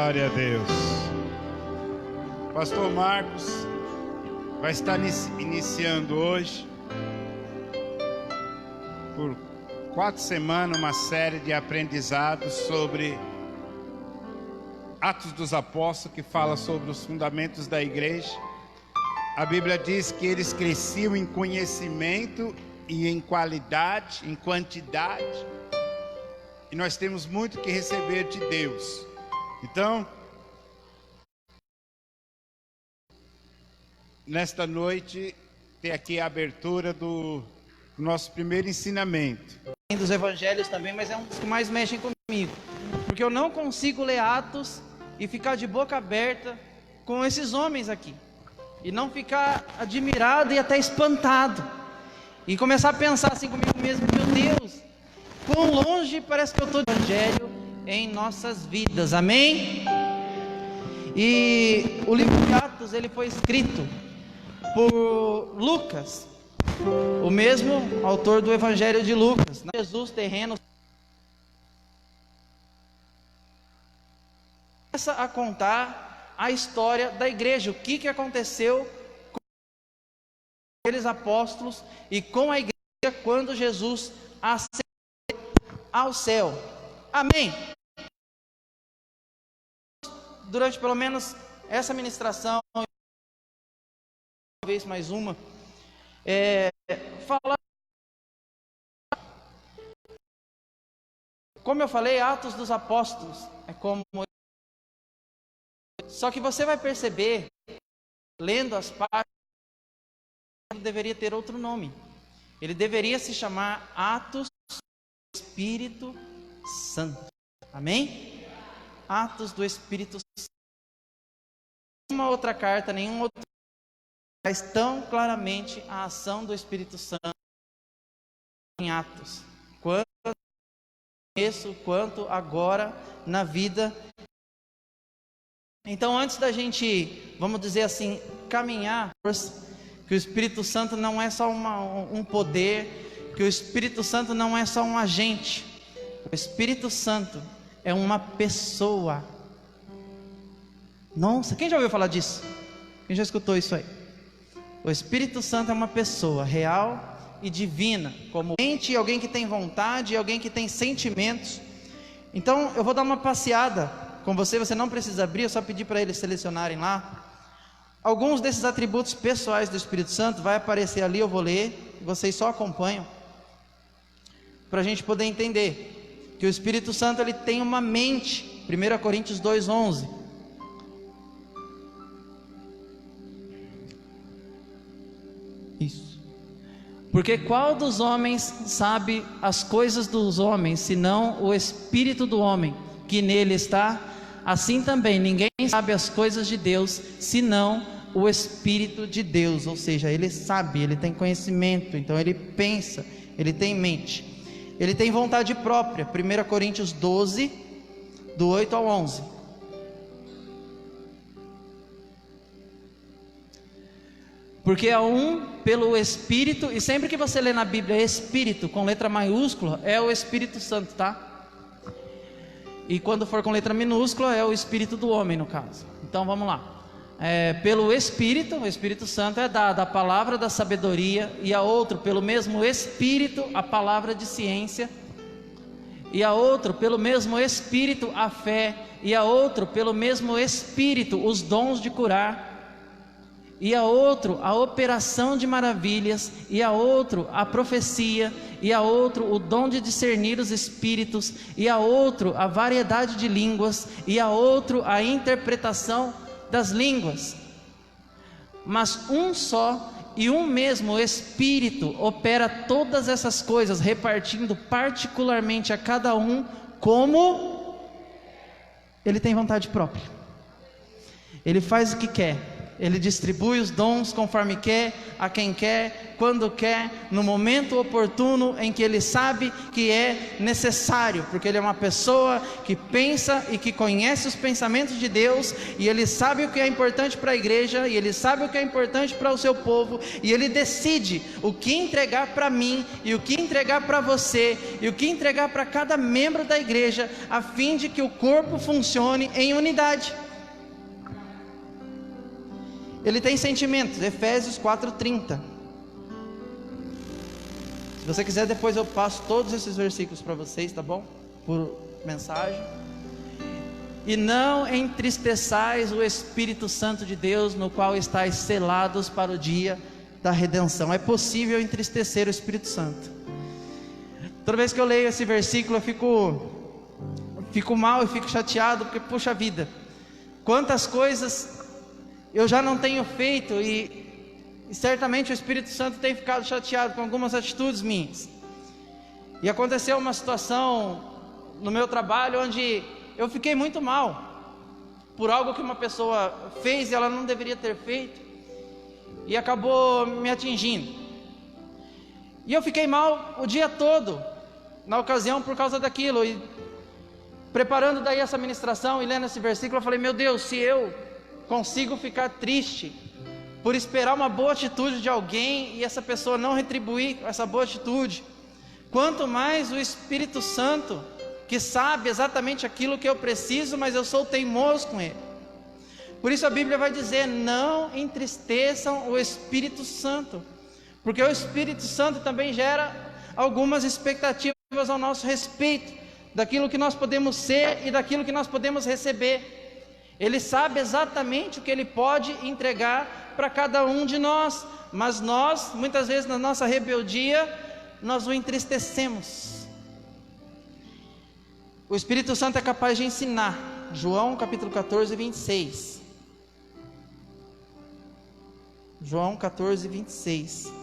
Glória a Deus. Pastor Marcos vai estar iniciando hoje, por 4 semanas, uma série de aprendizados sobre Atos dos Apóstolos, que fala sobre os fundamentos da igreja. A Bíblia diz que eles cresciam em conhecimento e em qualidade, em quantidade. E nós temos muito que receber de Deus. Então, nesta noite, tem aqui a abertura do nosso primeiro ensinamento. Dos evangelhos também, mas é um dos que mais mexem comigo. Porque eu não consigo ler Atos e ficar de boca aberta com esses homens aqui. E não ficar admirado e até espantado. E começar a pensar assim comigo mesmo, meu Deus, quão longe parece que eu estou do evangelho em nossas vidas, amém? E o livro de Atos, ele foi escrito por Lucas, o mesmo autor do evangelho de Lucas. Jesus terreno começa a contar a história da igreja, o que aconteceu com aqueles apóstolos e com a igreja quando Jesus ascendeu ao céu, amém? Durante pelo menos essa ministração, talvez mais uma, falar, como eu falei, Atos dos Apóstolos é como, só que você vai perceber, lendo as partes, ele deveria ter outro nome. Ele deveria se chamar Atos do Espírito Santo, amém? Atos do Espírito Santo. Nenhuma outra carta, nenhum outro traz tão claramente a ação do Espírito Santo em Atos, quanto no começo, quanto agora na vida. Então, antes da gente, vamos dizer assim, caminhar, que o Espírito Santo não é só um poder, que o Espírito Santo não é só um agente, o Espírito Santo é uma pessoa. Nossa, quem já ouviu falar disso? Quem já escutou isso aí? O Espírito Santo é uma pessoa real e divina, como mente, alguém que tem vontade, alguém que tem sentimentos. Então eu vou dar uma passeada com você, você não precisa abrir, eu só pedi para eles selecionarem lá. Alguns desses atributos pessoais do Espírito Santo vai aparecer ali, eu vou ler, vocês só acompanham, para a gente poder entender que o Espírito Santo ele tem uma mente. 1 Coríntios 2:11. Isso. Porque qual dos homens sabe as coisas dos homens, senão o espírito do homem que nele está? Assim também ninguém sabe as coisas de Deus, senão o Espírito de Deus. Ou seja, ele sabe, ele tem conhecimento, então ele pensa, ele tem mente. Ele tem vontade própria. 1 Coríntios 12, do 8 ao 11. Porque há um pelo Espírito, e sempre que você lê na Bíblia Espírito com letra maiúscula, é o Espírito Santo, tá? E quando for com letra minúscula, é o Espírito do homem, no caso. Então vamos lá. Pelo Espírito, o Espírito Santo é dado a palavra da sabedoria, e a outro, pelo mesmo Espírito, a palavra de ciência, e a outro, pelo mesmo Espírito, a fé, e a outro, pelo mesmo Espírito, os dons de curar, e a outro, a operação de maravilhas, e a outro, a profecia, e a outro, o dom de discernir os espíritos, e a outro, a variedade de línguas, e a outro, a interpretação das línguas. Mas um só e um mesmo Espírito opera todas essas coisas, repartindo particularmente a cada um como ele tem vontade própria. Ele faz o que quer, Ele distribui os dons conforme quer, a quem quer, quando quer, no momento oportuno em que Ele sabe que é necessário, porque Ele é uma pessoa que pensa e que conhece os pensamentos de Deus, e Ele sabe o que é importante para a igreja, e Ele sabe o que é importante para o seu povo, e Ele decide o que entregar para mim, e o que entregar para você, e o que entregar para cada membro da igreja, a fim de que o corpo funcione em unidade. Ele tem sentimentos, Efésios 4:30. Se você quiser, depois eu passo todos esses versículos para vocês, tá bom? Por mensagem. E não entristeçais o Espírito Santo de Deus, no qual estáis selados para o dia da redenção. É possível entristecer o Espírito Santo. Toda vez que eu leio esse versículo, eu fico mal, eu fico chateado, porque puxa vida, quantas coisas eu já não tenho feito, e certamente o Espírito Santo tem ficado chateado com algumas atitudes minhas. E aconteceu uma situação no meu trabalho onde eu fiquei muito mal por algo que uma pessoa fez e ela não deveria ter feito, e acabou me atingindo. E eu fiquei mal o dia todo na ocasião por causa daquilo. E preparando daí essa ministração e lendo esse versículo, eu falei: meu Deus, se eu consigo ficar triste por esperar uma boa atitude de alguém e essa pessoa não retribuir essa boa atitude, quanto mais o Espírito Santo, que sabe exatamente aquilo que eu preciso, mas eu sou teimoso com Ele. Por isso a Bíblia vai dizer: não entristeçam o Espírito Santo, porque o Espírito Santo também gera algumas expectativas ao nosso respeito, daquilo que nós podemos ser e daquilo que nós podemos receber. Ele sabe exatamente o que Ele pode entregar para cada um de nós, mas nós, muitas vezes na nossa rebeldia, nós o entristecemos. O Espírito Santo é capaz de ensinar. João capítulo 14, 26. João 14, 26.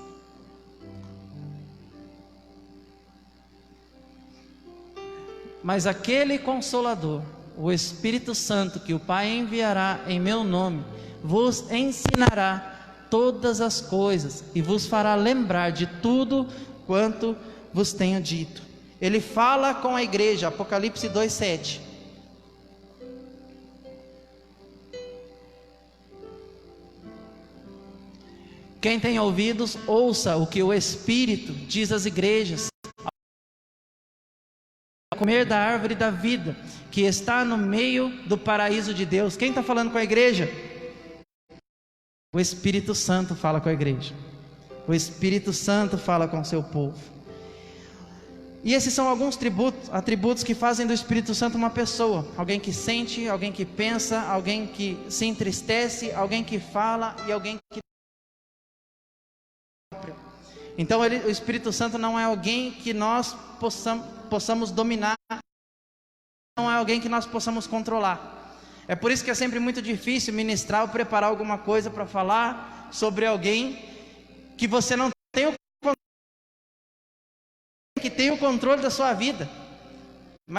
Mas aquele Consolador, o Espírito Santo, que o Pai enviará em meu nome, vos ensinará todas as coisas e vos fará lembrar de tudo quanto vos tenho dito. Ele fala com a igreja, Apocalipse 2:7. Quem tem ouvidos, ouça o que o Espírito diz às igrejas. Comer da árvore da vida, que está no meio do paraíso de Deus. Quem está falando com a igreja? O Espírito Santo fala com a igreja. O Espírito Santo fala com o seu povo. E esses são alguns atributos que fazem do Espírito Santo uma pessoa. Alguém que sente, alguém que pensa, alguém que se entristece, alguém que fala e alguém que... Então o Espírito Santo não é alguém que nós possamos dominar, não é alguém que nós possamos controlar. É por isso que é sempre muito difícil ministrar ou preparar alguma coisa para falar sobre alguém que você não tem o controle, que tem o controle da sua vida. Mas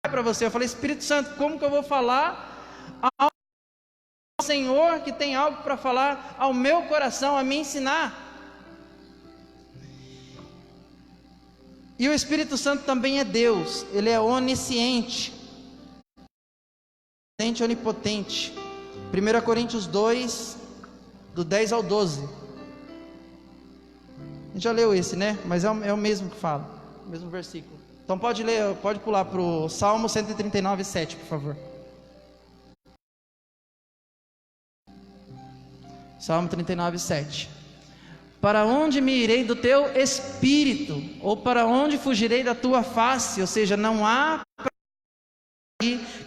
para você, eu falei: Espírito Santo, como que eu vou falar ao Senhor que tem algo para falar ao meu coração, a me ensinar? E o Espírito Santo também é Deus. Ele é onisciente, onipotente. 1 Coríntios 2, do 10 ao 12. A gente já leu esse, né? Mas é o mesmo que fala, o mesmo versículo. Então pode ler, pode pular para o Salmo 139, 7, por favor. Salmo 39, 7. Para onde me irei do teu espírito? Ou para onde fugirei da tua face? Ou seja, não há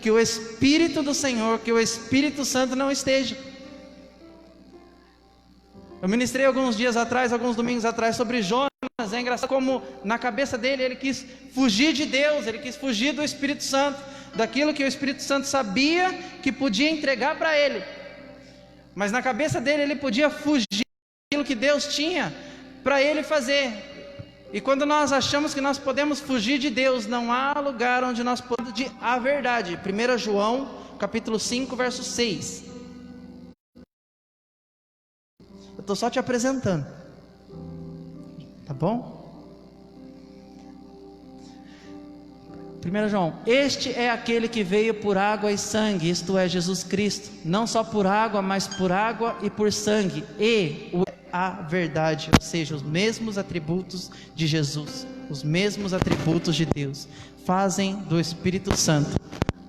que o Espírito do Senhor, que o Espírito Santo não esteja. Eu ministrei alguns domingos atrás sobre Jonas. É engraçado como na cabeça dele ele quis fugir de Deus, ele quis fugir do Espírito Santo, daquilo que o Espírito Santo sabia que podia entregar para ele. Mas na cabeça dele ele podia fugir daquilo que Deus tinha para ele fazer. E quando nós achamos que nós podemos fugir de Deus, não há lugar onde nós podemos a verdade. 1 João capítulo 5, verso 6. Eu estou só te apresentando. Tá bom? 1 João, este é aquele que veio por água e sangue, isto é, Jesus Cristo, não só por água, mas por água e por sangue, e a verdade, ou seja, os mesmos atributos de Jesus, os mesmos atributos de Deus, fazem do Espírito Santo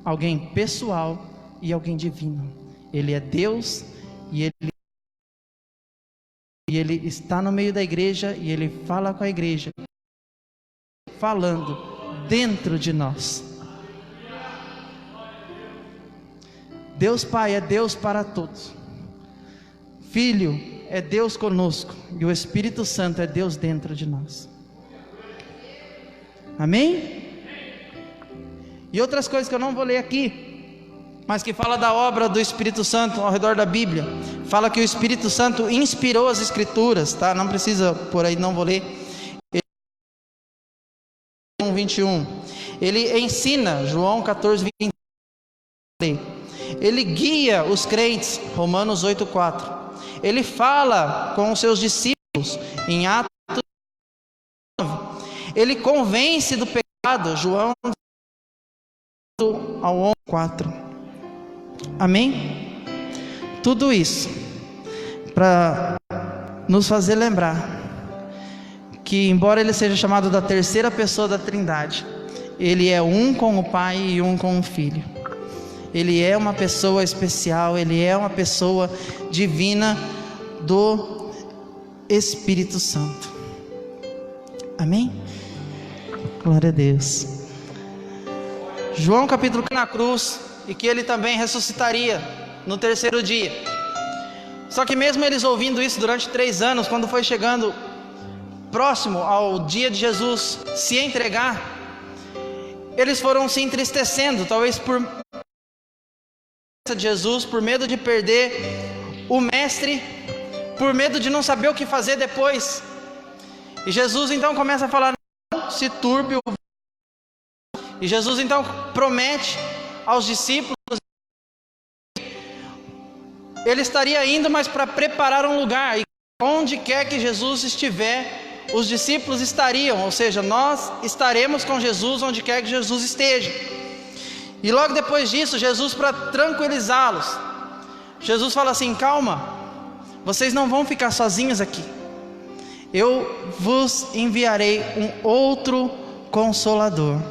alguém pessoal e alguém divino. Ele é Deus e ele está no meio da igreja e ele fala com a igreja, falando dentro de nós. Deus Pai é Deus para todos. Filho é Deus conosco e o Espírito Santo é Deus dentro de nós. Amém? E outras coisas que eu não vou ler aqui, mas que fala da obra do Espírito Santo ao redor da Bíblia. Fala que o Espírito Santo inspirou as Escrituras, tá? Não precisa por aí, não vou ler. 21. Ele ensina, João 14, 20. Ele guia os crentes, Romanos 8:4. Ele fala com os seus discípulos, em Atos 9. Ele convence do pecado, João ao 11:4. Amém? Tudo isso para nos fazer lembrar que, embora ele seja chamado da terceira pessoa da Trindade, ele é um com o Pai e um com o Filho. Ele é uma pessoa especial, ele é uma pessoa divina do Espírito Santo. Amém? Glória a Deus. João capítulo 1 na cruz, e que ele também ressuscitaria no terceiro dia. Só que mesmo eles ouvindo isso durante 3 anos, quando foi chegando próximo ao dia de Jesus se entregar, eles foram se entristecendo, talvez por de Jesus, por medo de perder o mestre, por medo de não saber o que fazer depois. E Jesus então começa a falar: não se turbe o... E Jesus então promete aos discípulos, ele estaria indo, mas para preparar um lugar, e onde quer que Jesus estiver, os discípulos estariam, ou seja, nós estaremos com Jesus onde quer que Jesus esteja. E logo depois disso, Jesus, para tranquilizá-los, Jesus fala assim: calma, vocês não vão ficar sozinhos aqui, eu vos enviarei um outro Consolador,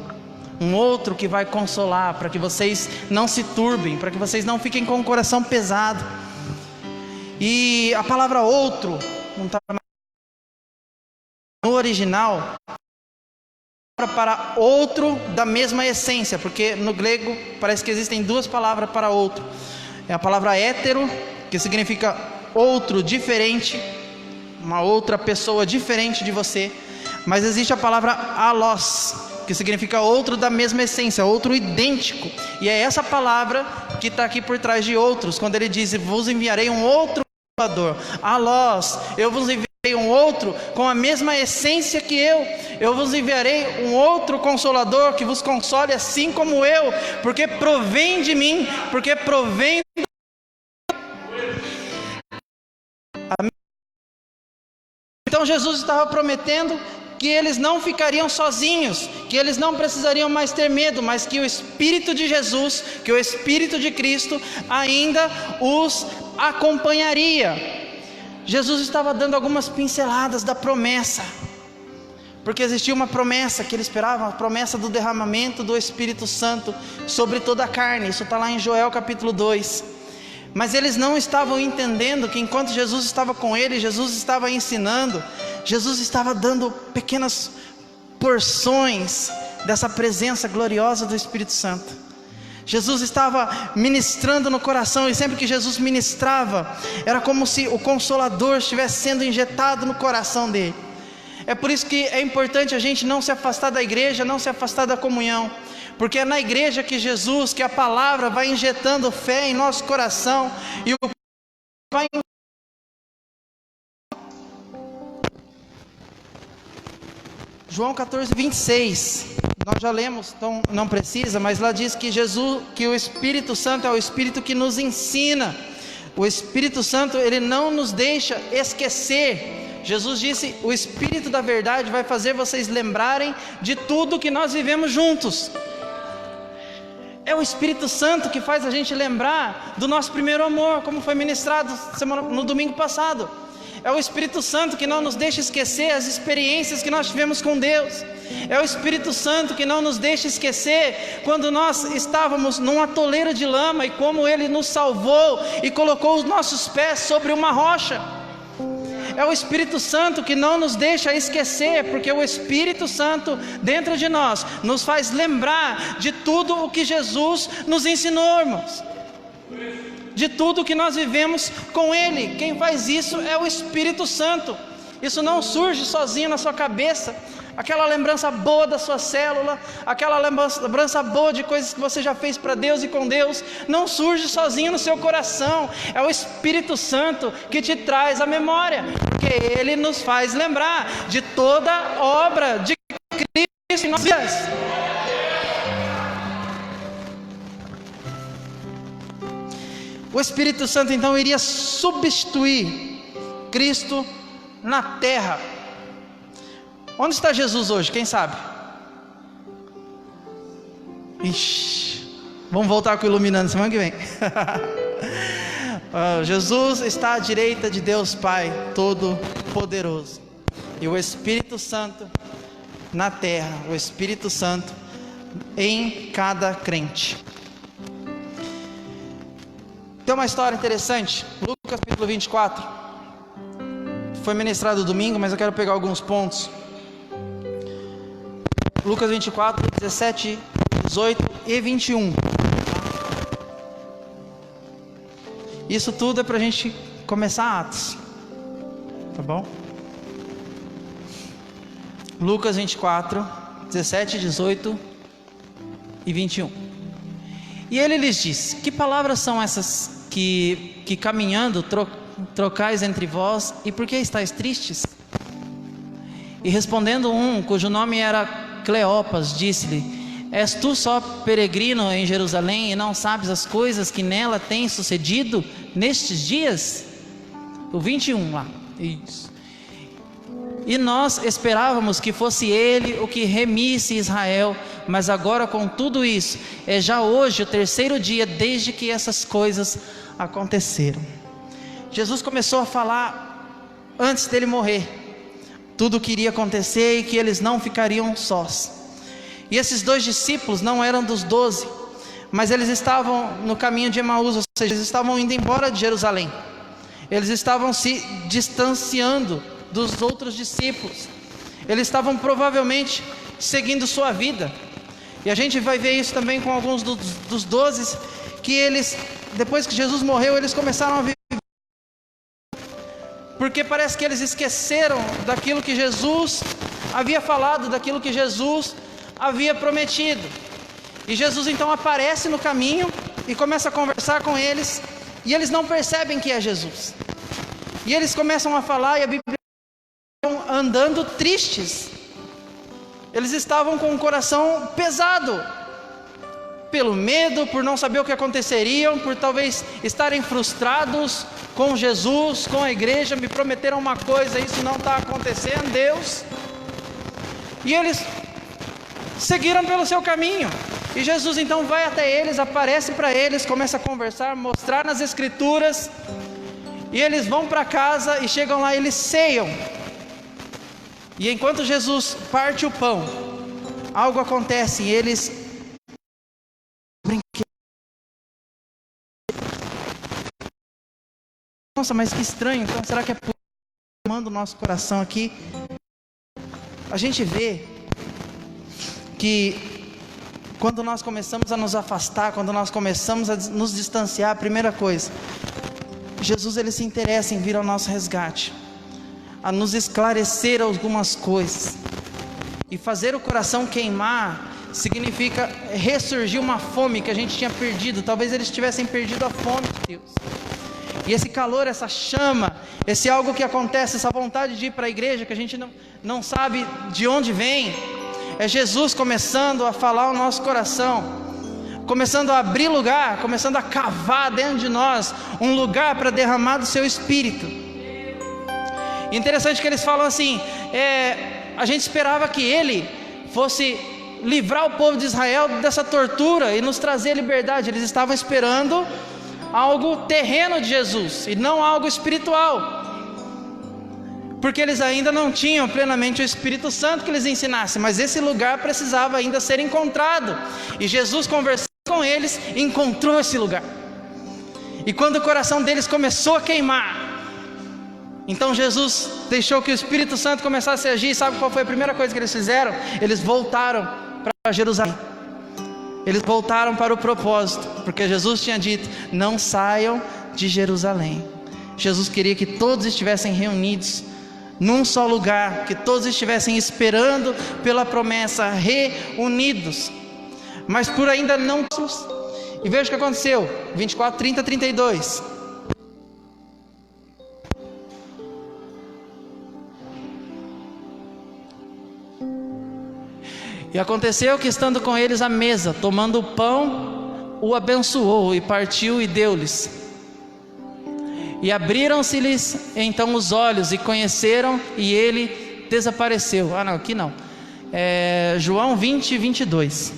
um outro que vai consolar, para que vocês não se turbem, para que vocês não fiquem com o coração pesado. E a palavra outro não está no original para outro da mesma essência, porque no grego parece que existem 2 palavras para outro. É a palavra hétero, que significa outro, diferente, uma outra pessoa diferente de você, mas existe a palavra alós, que significa outro da mesma essência, outro idêntico, e é essa palavra que está aqui por trás de outros, quando ele diz: vos enviarei um outro Consolador, alós, eu vos enviarei um outro com a mesma essência que eu vos enviarei um outro Consolador que vos console assim como eu, porque provém de mim, porque provém. Então Jesus estava prometendo que eles não ficariam sozinhos, que eles não precisariam mais ter medo, mas que o Espírito de Jesus, que o Espírito de Cristo ainda os acompanharia. Jesus estava dando algumas pinceladas da promessa, porque existia uma promessa que ele esperava, a promessa do derramamento do Espírito Santo sobre toda a carne. Isso está lá em Joel capítulo 2. Mas eles não estavam entendendo que enquanto Jesus estava com eles, Jesus estava ensinando, Jesus estava dando pequenas porções dessa presença gloriosa do Espírito Santo. Jesus estava ministrando no coração, e sempre que Jesus ministrava, era como se o Consolador estivesse sendo injetado no coração dele. É por isso que é importante a gente não se afastar da igreja, não se afastar da comunhão, porque é na igreja que Jesus, que a palavra vai injetando fé em nosso coração, e o vai... João 14, 26, nós já lemos, então não precisa, mas lá diz que Jesus, que o Espírito Santo é o Espírito que nos ensina O Espírito Santo, ele não nos deixa esquecer. Jesus disse: o Espírito da verdade vai fazer vocês lembrarem de tudo que nós vivemos juntos. É o Espírito Santo que faz a gente lembrar do nosso primeiro amor, como foi ministrado no domingo passado. É o Espírito Santo que não nos deixa esquecer as experiências que nós tivemos com Deus. É o Espírito Santo que não nos deixa esquecer quando nós estávamos num atoleiro de lama e como Ele nos salvou e colocou os nossos pés sobre uma rocha. É o Espírito Santo que não nos deixa esquecer, porque o Espírito Santo dentro de nós nos faz lembrar de tudo o que Jesus nos ensinou, irmãos. De tudo que nós vivemos com Ele. Quem faz isso é o Espírito Santo. Isso não surge sozinho na sua cabeça. Aquela lembrança boa da sua célula, aquela lembrança boa de coisas que você já fez para Deus e com Deus, não surge sozinho no seu coração. É o Espírito Santo que te traz a memória, porque Ele nos faz lembrar de toda a obra de Cristo em nossas vidas. O Espírito Santo então iria substituir Cristo na terra. Onde está Jesus hoje? Quem sabe? Ixi, vamos voltar com o Iluminando semana que vem. Jesus está à direita de Deus Pai Todo-Poderoso. E o Espírito Santo na terra, o Espírito Santo em cada crente. Tem uma história interessante, Lucas capítulo 24. Foi ministrado domingo, mas eu quero pegar alguns pontos. Lucas 24, 17, 18 e 21. Isso tudo é para a gente começar Atos, tá bom? Lucas 24, 17, 18 e 21. E ele lhes disse: que palavras são essas que caminhando trocais entre vós, e por que estáis tristes? E respondendo um, cujo nome era Cleopas, disse-lhe: és tu só peregrino em Jerusalém e não sabes as coisas que nela têm sucedido nestes dias? O 21 lá, isso. E nós esperávamos que fosse ele o que remisse Israel, mas agora com tudo isso, é já hoje o terceiro dia desde que essas coisas aconteceram. Jesus começou a falar antes dele morrer tudo o que iria acontecer e que eles não ficariam sós. E esses dois discípulos não eram dos 12, mas eles estavam no caminho de Emaús, ou seja, eles estavam indo embora de Jerusalém. Eles estavam se distanciando dos outros discípulos. Eles estavam provavelmente seguindo sua vida. E a gente vai ver isso também com alguns dos 12, que eles, depois que Jesus morreu, eles começaram a viver, porque parece que eles esqueceram daquilo que Jesus havia falado, daquilo que Jesus havia prometido. E Jesus então aparece no caminho e começa a conversar com eles, e eles não percebem que é Jesus. E eles começam a falar, e a Bíblia estão andando tristes. Eles estavam com o coração pesado, pelo medo, por não saber o que aconteceria, por talvez estarem frustrados com Jesus, com a igreja. Me prometeram uma coisa, isso não está acontecendo, Deus. E eles seguiram pelo seu caminho. E Jesus então vai até eles, aparece para eles, começa a conversar, mostrar nas escrituras. E eles vão para casa e chegam lá, eles ceiam. E enquanto Jesus parte o pão, algo acontece e eles nossa, mas que estranho, então será que é queimando o nosso coração aqui? A gente vê que quando nós começamos a nos afastar, quando nós começamos a nos distanciar, a primeira coisa, Jesus ele se interessa em vir ao nosso resgate, a nos esclarecer algumas coisas. E fazer o coração queimar significa ressurgir uma fome que a gente tinha perdido. Talvez eles tivessem perdido a fome de Deus. E esse calor, essa chama, esse algo que acontece, essa vontade de ir para a igreja, que a gente não sabe de onde vem, é Jesus começando a falar ao nosso coração. começando a abrir lugar, começando a cavar dentro de nós um lugar para derramar do seu Espírito. Interessante que eles falam assim, a gente esperava que Ele fosse livrar o povo de Israel dessa tortura e nos trazer liberdade. Eles estavam esperando algo terreno de Jesus e não algo espiritual, porque eles ainda não tinham plenamente o Espírito Santo que lhes ensinasse, mas esse lugar precisava ainda ser encontrado, e Jesus, conversando com eles, encontrou esse lugar. E quando o coração deles começou a queimar, então Jesus deixou que o Espírito Santo começasse a agir. Sabe qual foi a primeira coisa que eles fizeram? Eles voltaram para Jerusalém. Eles voltaram para o propósito, porque Jesus tinha dito: não saiam de Jerusalém. Jesus queria que todos estivessem reunidos num só lugar, que todos estivessem esperando pela promessa, reunidos, mas por ainda não. E veja o que aconteceu, 24, 30, 32. E aconteceu que, estando com eles à mesa, tomando o pão, o abençoou e partiu e deu-lhes. E abriram-se-lhes então os olhos e conheceram, e ele desapareceu. Não, aqui não. João 20, 22.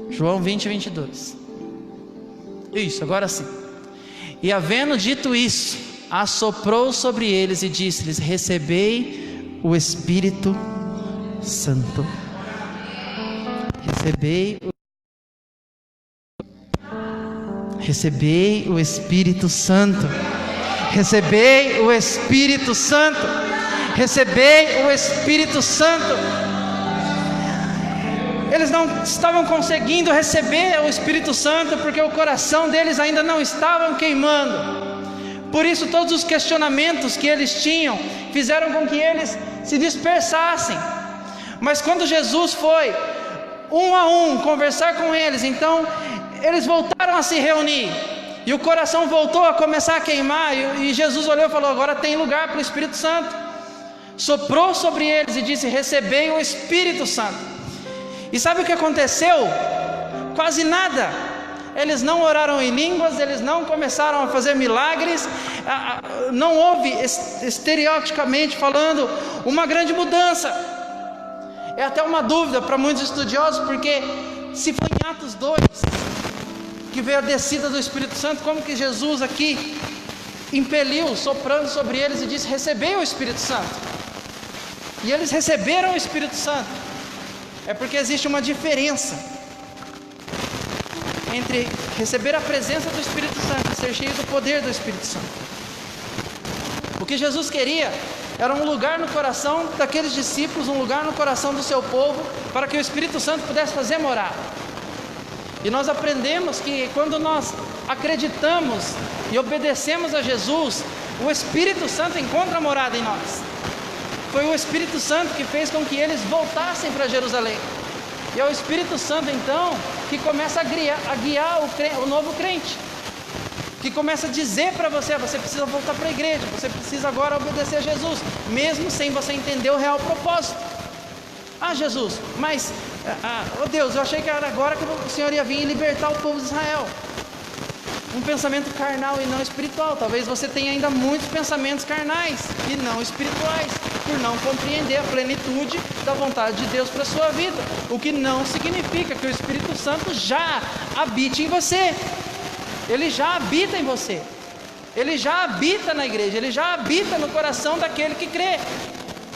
João 20, 22. Isso, agora sim. E havendo dito isso, assoprou sobre eles e disse-lhes: recebei o Espírito Santo. Recebei o Espírito Santo. Recebei o Espírito Santo. Recebei o Espírito Santo. Eles não estavam conseguindo receber o Espírito Santo porque o coração deles ainda não estava queimando. Por isso todos os questionamentos que eles tinham fizeram com que eles se dispersassem. Mas quando Jesus foi um a um conversar com eles, então eles voltaram a se reunir, e o coração voltou a começar a queimar, e Jesus olhou e falou: agora tem lugar para o Espírito Santo. Soprou sobre eles e disse: recebei o Espírito Santo. E sabe o que aconteceu? Quase nada. Eles não oraram em línguas, eles não começaram a fazer milagres, não houve, estereotipicamente falando, uma grande mudança. É até uma dúvida para muitos estudiosos, porque se foi em Atos 2 que veio a descida do Espírito Santo, como que Jesus aqui impeliu, soprando sobre eles e disse: recebei o Espírito Santo? E eles receberam o Espírito Santo. É porque existe uma diferença entre receber a presença do Espírito Santo e ser cheio do poder do Espírito Santo. O que Jesus queria era um lugar no coração daqueles discípulos, um lugar no coração do seu povo, para que o Espírito Santo pudesse fazer morada. E nós aprendemos que quando nós acreditamos e obedecemos a Jesus, o Espírito Santo encontra morada em nós. Foi o Espírito Santo que fez com que eles voltassem para Jerusalém. E é o Espírito Santo então que começa a guiar o novo crente, que começa a dizer para você: você precisa voltar para a igreja, você precisa agora obedecer a Jesus, mesmo sem você entender o real propósito. Jesus, mas Deus, eu achei que era agora que o Senhor ia vir e libertar o povo de Israel. Um pensamento carnal e não espiritual. Talvez você tenha ainda muitos pensamentos carnais e não espirituais, por não compreender a plenitude da vontade de Deus para a sua vida, o que não significa que o Espírito Santo já habite em você. Ele já habita em você, ele já habita na igreja, ele já habita no coração daquele que crê,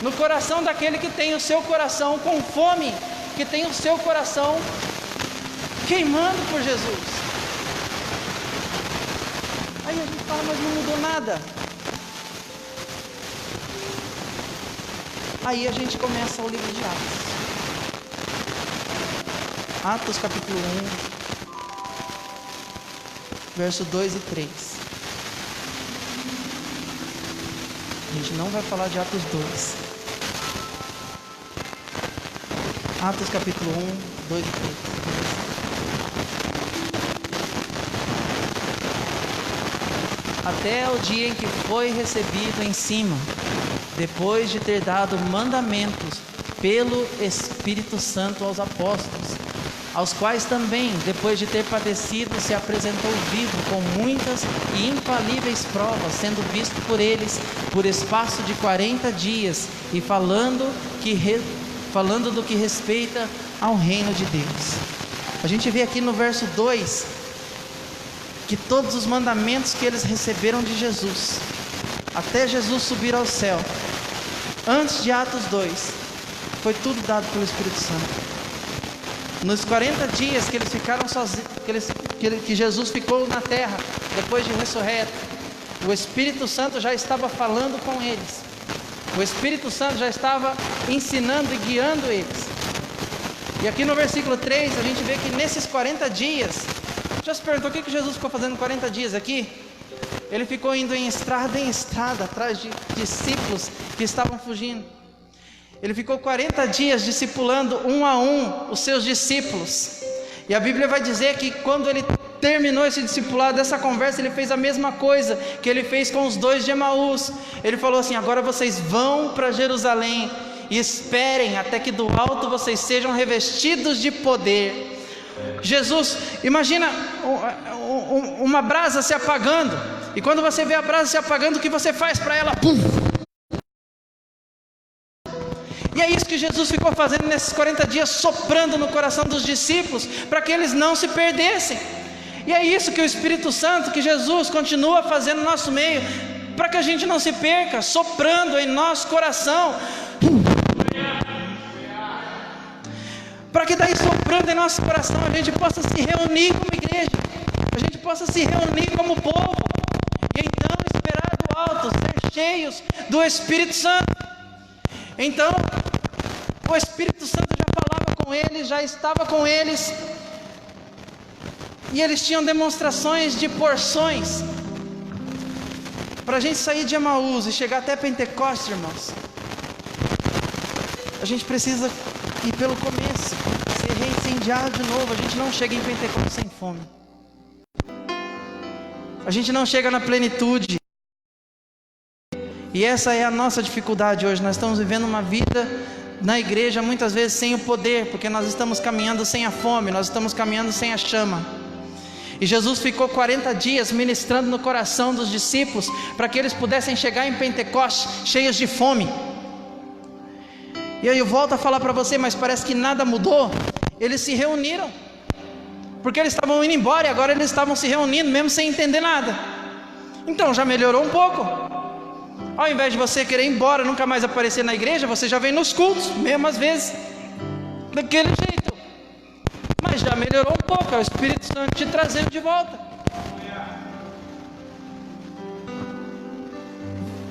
no coração daquele que tem o seu coração com fome, que tem o seu coração queimando por Jesus. Aí a gente fala: mas não mudou nada. Aí a gente começa o livro de Atos capítulo 1, verso 2 e 3. A gente não vai falar de Atos 2. Atos capítulo 1, 2 e 3. Até o dia em que foi recebido em cima, depois de ter dado mandamentos pelo Espírito Santo aos apóstolos, aos quais também, depois de ter padecido, se apresentou vivo com muitas e infalíveis provas, sendo visto por eles por espaço de 40 dias, e falando do que respeita ao reino de Deus. A gente vê aqui no verso 2, que todos os mandamentos que eles receberam de Jesus, até Jesus subir ao céu, antes de Atos 2, foi tudo dado pelo Espírito Santo. Nos 40 dias que eles ficaram sozinhos, que Jesus ficou na terra, depois de ressurreto, o Espírito Santo já estava falando com eles. O Espírito Santo já estava ensinando e guiando eles. E aqui no versículo 3, a gente vê que nesses 40 dias, já se perguntou o que Jesus ficou fazendo 40 dias aqui? Ele ficou indo em estrada, atrás de discípulos que estavam fugindo. Ele ficou 40 dias discipulando um a um os seus discípulos. E a Bíblia vai dizer que quando ele terminou esse discipulado, essa conversa, ele fez a mesma coisa que ele fez com os 2 de Emaús. Ele falou assim: agora vocês vão para Jerusalém e esperem até que do alto vocês sejam revestidos de poder. Jesus, imagina uma brasa se apagando, e quando você vê a brasa se apagando, o que você faz para ela? Pum! E é isso que Jesus ficou fazendo nesses 40 dias, soprando no coração dos discípulos, para que eles não se perdessem. E é isso que o Espírito Santo, que Jesus continua fazendo no nosso meio, para que a gente não se perca, soprando em nosso coração, para que daí soprando em nosso coração a gente possa se reunir como igreja, a gente possa se reunir como povo, e então esperar do alto, ser cheios do Espírito Santo. Então, o Espírito Santo já falava com eles, já estava com eles, e eles tinham demonstrações de porções. Para a gente sair de Emaús e chegar até Pentecostes, irmãos, a gente precisa ir pelo começo, ser reincendiado de novo. A gente não chega em Pentecostes sem fome, a gente não chega na plenitude. E essa é a nossa dificuldade hoje. Nós estamos vivendo uma vida na igreja muitas vezes sem o poder, porque nós estamos caminhando sem a fome, nós estamos caminhando sem a chama. E Jesus ficou 40 dias ministrando no coração dos discípulos, para que eles pudessem chegar em Pentecostes cheios de fome. E aí eu volto a falar para você, mas parece que nada mudou. Eles se reuniram, porque eles estavam indo embora, e agora eles estavam se reunindo, mesmo sem entender nada. Então já melhorou um pouco. Ao invés de você querer ir embora, nunca mais aparecer na igreja, você já vem nos cultos, mesmo às vezes daquele jeito, mas já melhorou um pouco. É o Espírito Santo te trazendo de volta.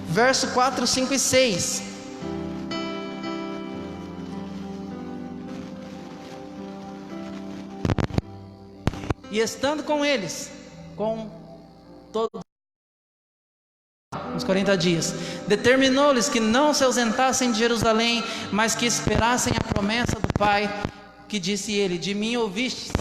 Verso 4, 5 e 6. E estando com eles, com todos uns 40 dias, determinou-lhes que não se ausentassem de Jerusalém, mas que esperassem a promessa do Pai, que disse ele: de mim ouvistes,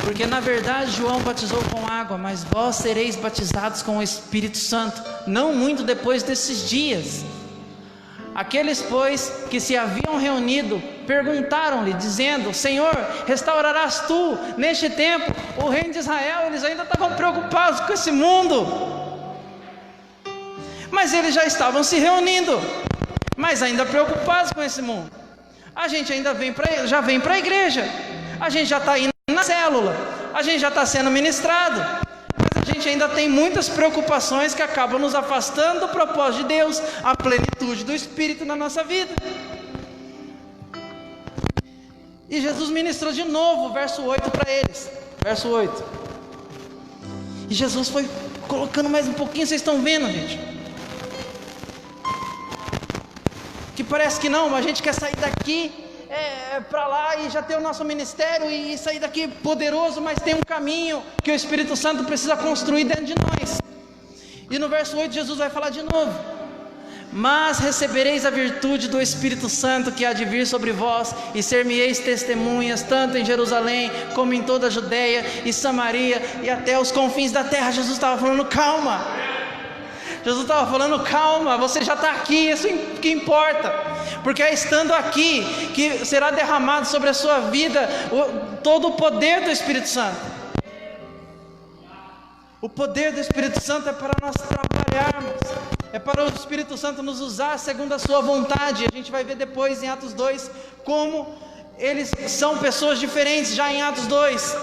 porque na verdade João batizou com água, mas vós sereis batizados com o Espírito Santo, não muito depois desses dias. Aqueles, pois, que se haviam reunido, perguntaram-lhe, dizendo: Senhor, restaurarás tu neste tempo o reino de Israel? Eles ainda estavam preocupados com esse mundo, mas eles já estavam se reunindo, mas ainda preocupados com esse mundo. A gente ainda já vem para a igreja, a gente já está indo na célula, a gente já está sendo ministrado, mas a gente ainda tem muitas preocupações que acabam nos afastando do propósito de Deus, a plenitude do Espírito na nossa vida. E Jesus ministrou de novo, verso 8 para eles, verso 8. E Jesus foi colocando mais um pouquinho, vocês estão vendo, gente? Que parece que não, a gente quer sair daqui para lá e já ter o nosso ministério e sair daqui poderoso, mas tem um caminho que o Espírito Santo precisa construir dentro de nós. E no verso 8 Jesus vai falar de novo: mas recebereis a virtude do Espírito Santo que há de vir sobre vós, e ser-me-eis testemunhas, tanto em Jerusalém, como em toda a Judeia e Samaria, e até os confins da terra. Jesus estava falando: calma. Jesus estava falando: calma, você já está aqui, isso que importa. porque é estando aqui que será derramado sobre a sua vida todo o poder do Espírito Santo. O poder do Espírito Santo é para nós trabalharmos, é para o Espírito Santo nos usar segundo a sua vontade. A gente vai ver depois em Atos 2 como eles são pessoas diferentes já em Atos 2.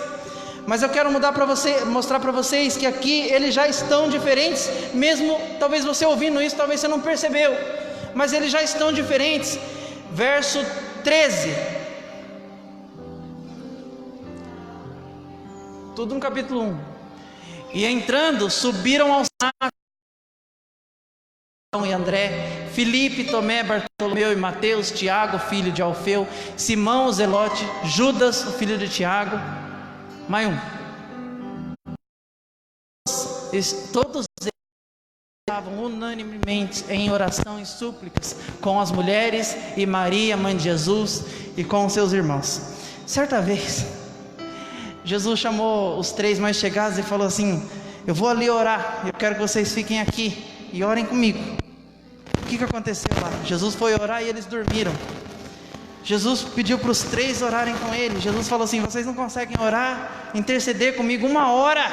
Mas eu quero mostrar para vocês que aqui eles já estão diferentes, mesmo talvez você ouvindo isso, talvez você não percebeu, mas eles já estão diferentes. Verso 13, tudo no capítulo 1. E entrando, subiram ao cenáculo e André, Filipe, Tomé, Bartolomeu e Mateus, Tiago, filho de Alfeu, Simão o Zelote, Judas, o filho de Tiago, mais um. Todos eles estavam unanimemente em oração e súplicas com as mulheres e Maria, mãe de Jesus, e com os seus irmãos. Certa vez, Jesus chamou os 3 mais chegados e falou assim: eu vou ali orar, eu quero que vocês fiquem aqui e orem comigo. O que aconteceu lá? Jesus foi orar e eles dormiram. Jesus pediu para os 3 orarem com ele. Jesus falou assim: vocês não conseguem orar, interceder comigo 1 hora?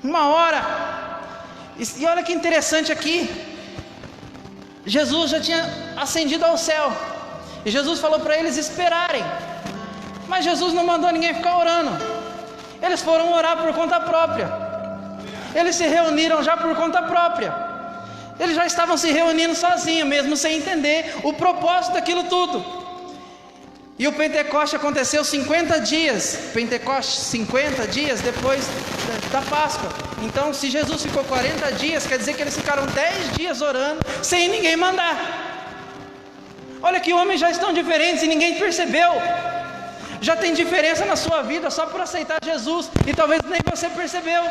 1 hora. E olha que interessante aqui, Jesus já tinha ascendido ao céu, e Jesus falou para eles esperarem, mas Jesus não mandou ninguém ficar orando. Eles foram orar por conta própria, eles se reuniram já por conta própria, eles já estavam se reunindo sozinhos, mesmo sem entender o propósito daquilo tudo. E o Pentecoste aconteceu 50 dias, Pentecoste 50 dias depois da Páscoa. Então se Jesus ficou 40 dias, quer dizer que eles ficaram 10 dias orando, sem ninguém mandar. Olha que homens já estão diferentes e ninguém percebeu. Já tem diferença na sua vida só por aceitar Jesus, e talvez nem você percebeu.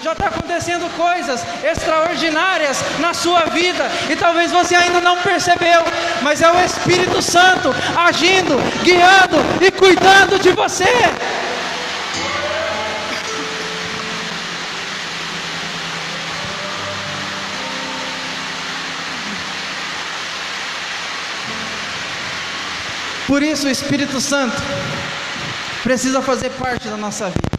Já está acontecendo coisas extraordinárias na sua vida, e talvez você ainda não percebeu, mas é o Espírito Santo agindo, guiando e cuidando de você. Por isso o Espírito Santo precisa fazer parte da nossa vida.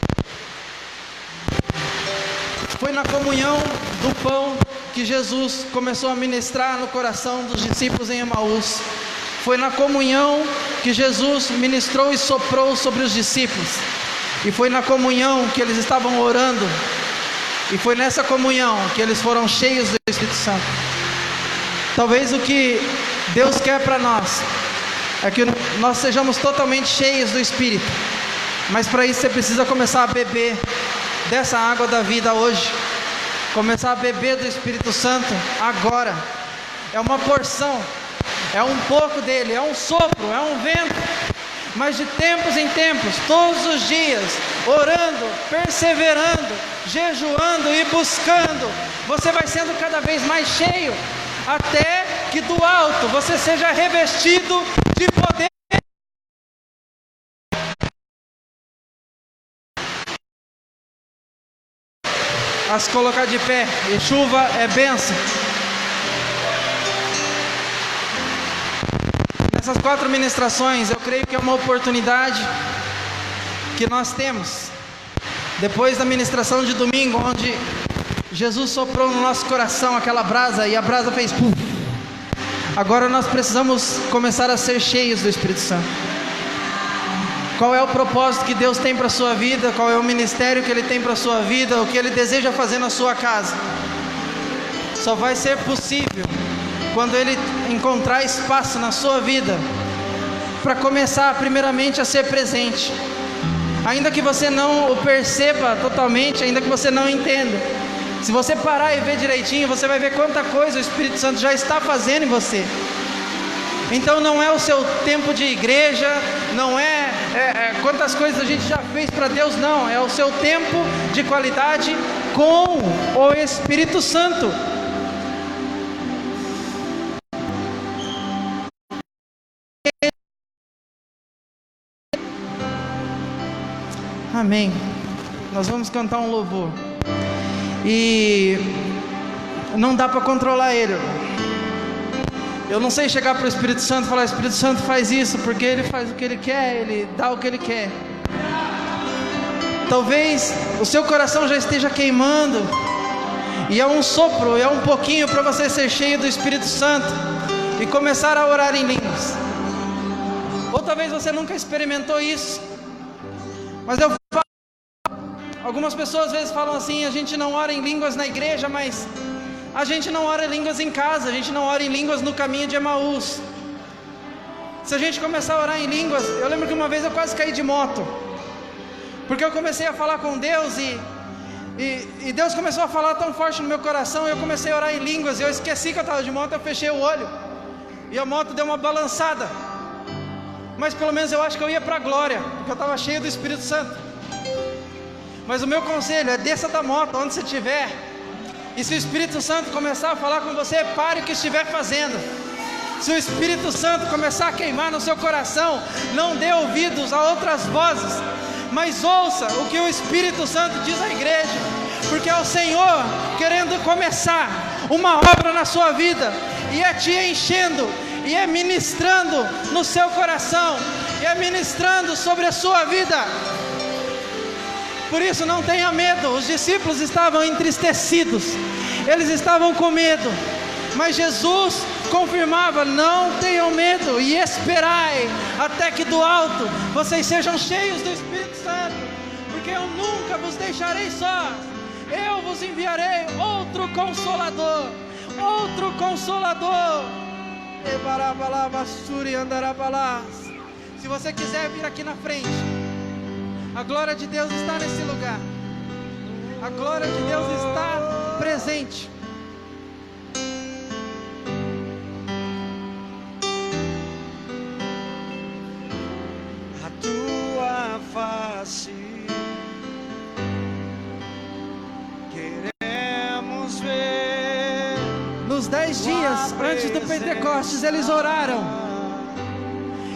Foi na comunhão do pão que Jesus começou a ministrar no coração dos discípulos em Emaús. Foi na comunhão que Jesus ministrou e soprou sobre os discípulos. E foi na comunhão que eles estavam orando. E foi nessa comunhão que eles foram cheios do Espírito Santo. Talvez o que Deus quer para nós é que nós sejamos totalmente cheios do Espírito. Mas para isso você precisa começar a beber dessa água da vida hoje. Começar a beber do Espírito Santo agora. É uma porção, é um pouco dele, é um sopro, é um vento. Mas de tempos em tempos, todos os dias, orando, perseverando, jejuando e buscando, você vai sendo cada vez mais cheio, até que do alto você seja revestido de poder. A se colocar de pé, e chuva é bênção. Nessas 4 ministrações, eu creio que é uma oportunidade que nós temos, depois da ministração de domingo, onde Jesus soprou no nosso coração aquela brasa, e a brasa fez pum. Agora nós precisamos começar a ser cheios do Espírito Santo. Qual é o propósito que Deus tem para a sua vida? Qual é o ministério que Ele tem para a sua vida? O que Ele deseja fazer na sua casa? Só vai ser possível quando Ele encontrar espaço na sua vida para começar primeiramente a ser presente. Ainda que você não o perceba totalmente, ainda que você não entenda, se você parar e ver direitinho, você vai ver quanta coisa o Espírito Santo já está fazendo em você. Então não é o seu tempo de igreja, não é quantas coisas a gente já fez para Deus, não. É o seu tempo de qualidade com o Espírito Santo. Amém. Nós vamos cantar um louvor. E não dá para controlar ele. Eu não sei chegar para o Espírito Santo e falar: Espírito Santo, faz isso, porque ele faz o que ele quer, ele dá o que ele quer. Talvez o seu coração já esteja queimando, e é um sopro, é um pouquinho para você ser cheio do Espírito Santo e começar a orar em línguas. Ou talvez você nunca experimentou isso, mas eu falo, algumas pessoas às vezes falam assim: a gente não ora em línguas na igreja, mas a gente não ora em línguas em casa, a gente não ora em línguas no caminho de Emaús. Se a gente começar a orar em línguas, eu lembro que uma vez eu quase caí de moto, porque eu comecei a falar com Deus e Deus começou a falar tão forte no meu coração, e eu comecei a orar em línguas, e eu esqueci que eu estava de moto, eu fechei o olho, e a moto deu uma balançada, mas pelo menos eu acho que eu ia para a glória, porque eu estava cheio do Espírito Santo. Mas o meu conselho é: desça da moto, onde você estiver, e se o Espírito Santo começar a falar com você, pare o que estiver fazendo. Se o Espírito Santo começar a queimar no seu coração, não dê ouvidos a outras vozes, mas ouça o que o Espírito Santo diz à igreja, porque é o Senhor querendo começar uma obra na sua vida, e é te enchendo, e é ministrando no seu coração, e é ministrando sobre a sua vida. Por isso, não tenha medo. Os discípulos estavam entristecidos, eles estavam com medo, mas Jesus confirmava: não tenham medo, e esperai até que do alto vocês sejam cheios do Espírito Santo, porque eu nunca vos deixarei sós, eu vos enviarei outro Consolador, outro Consolador. Se você quiser vir aqui na frente, a glória de Deus está nesse lugar, a glória de Deus está presente. A tua face queremos ver. Nos 10 dias antes do Pentecostes, eles oraram,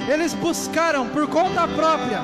eles buscaram por conta própria.